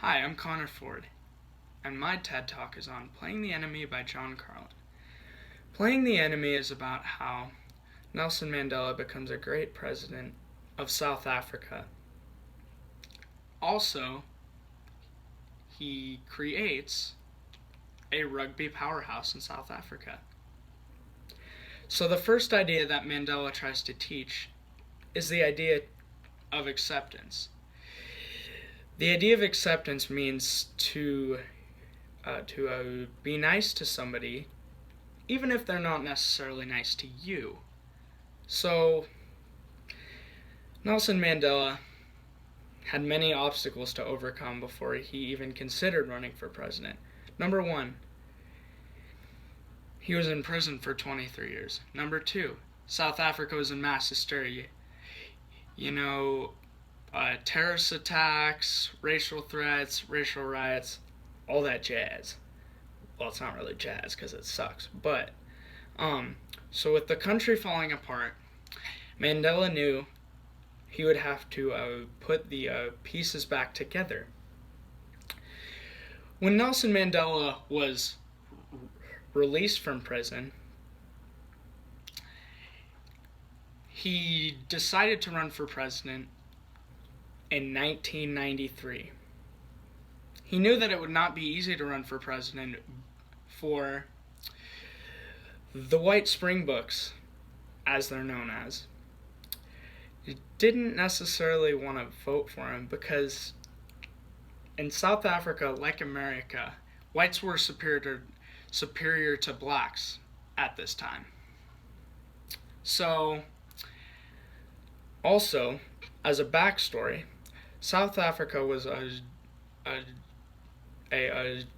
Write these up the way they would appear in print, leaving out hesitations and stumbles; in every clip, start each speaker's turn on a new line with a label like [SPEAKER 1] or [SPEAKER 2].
[SPEAKER 1] Hi, I'm Connor Ford, and my TED Talk is on Playing the Enemy by John Carlin. Playing the Enemy is about how Nelson Mandela becomes a great president of South Africa. Also, he creates a rugby powerhouse in South Africa. So the first idea that Mandela tries to teach is the idea of acceptance. The idea of acceptance means to be nice to somebody, even if they're not necessarily nice to you. So, Nelson Mandela had many obstacles to overcome before he even considered running for president. Number one, he was in prison for 23 years. Number two, South Africa was in mass hysteria. Terrorist attacks, racial threats, racial riots, all that jazz. Well, it's not really jazz because it sucks. But, so with the country falling apart, Mandela knew he would have to put the pieces back together. When Nelson Mandela was released from prison, he decided to run for president in 1993. He knew that it would not be easy to run for president for the White Springboks, as they're known as. He didn't necessarily want to vote for him because in South Africa, like America, whites were superior to blacks at this time. So, also, as a backstory, South Africa was a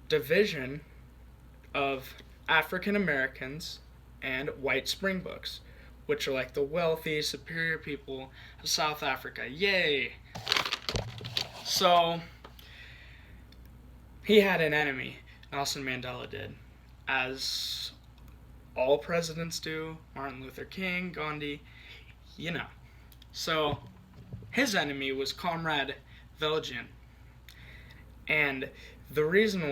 [SPEAKER 1] division of African Americans and White Springboks, which are like the wealthy, superior people of South Africa. Yay! So, he had an enemy, Nelson Mandela did, as all presidents do, Martin Luther King, Gandhi, So, his enemy was Comrade Velgen. And the reason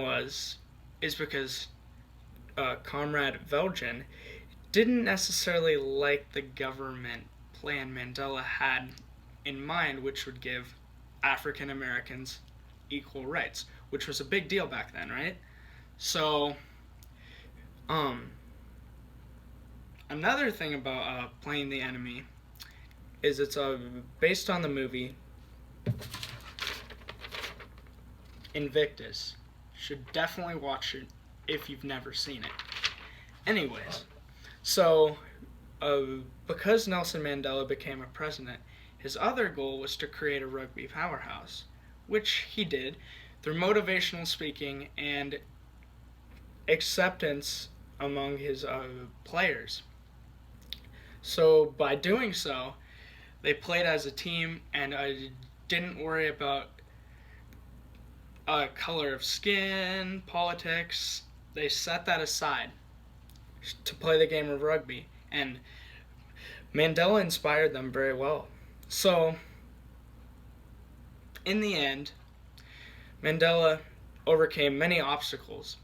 [SPEAKER 1] is because Comrade Velgen didn't necessarily like the government plan Mandela had in mind, which would give African Americans equal rights, which was a big deal back then, right? So, another thing about Playing the Enemy is it's based on the movie Invictus. Should definitely watch it if you've never seen it. Anyways, so because Nelson Mandela became a president, his other goal was to create a rugby powerhouse, which he did through motivational speaking and acceptance among his players. So by doing so, they played as a team and didn't worry about color of skin, politics. They set that aside to play the game of rugby, and Mandela inspired them very well. So, in the end, Mandela overcame many obstacles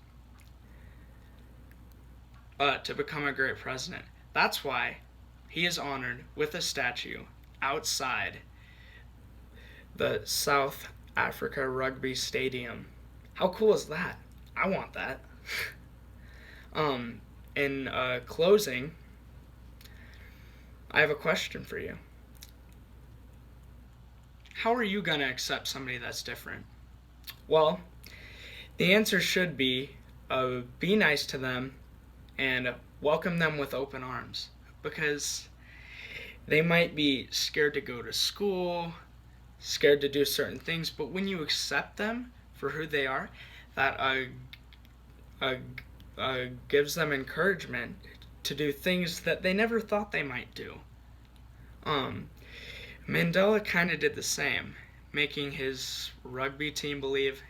[SPEAKER 1] to become a great president. That's why he is honored with a statue outside the South Africa Rugby Stadium. How cool is that? I want that. In closing, I have a question for you. How are you going to accept somebody that's different? Well, the answer should be nice to them and welcome them with open arms, because they might be scared to go to school, scared to do certain things, but when you accept them for who they are, that gives them encouragement to do things that they never thought they might do. Mandela kind of did the same, making his rugby team believe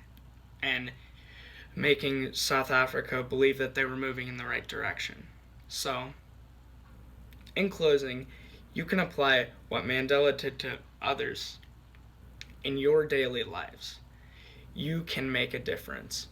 [SPEAKER 1] and making South Africa believe that they were moving in the right direction. So, in closing, you can apply what Mandela did to others in your daily lives. you can make a difference.